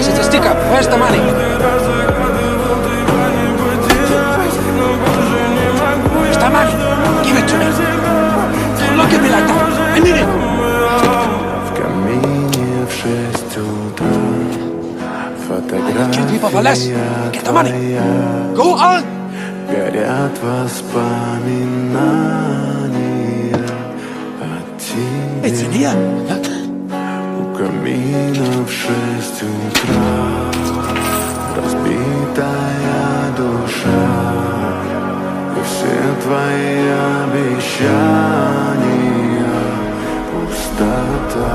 Please, it's a sticker. Where's the money? Where's the money? Give it to me. Don't look at me like that. I need it. I kill people for less. Get the money. Go on. Горят воспоминания о тебе. It's in here. У камина в 6 утра разбитая душа, и все твои обещания пустота.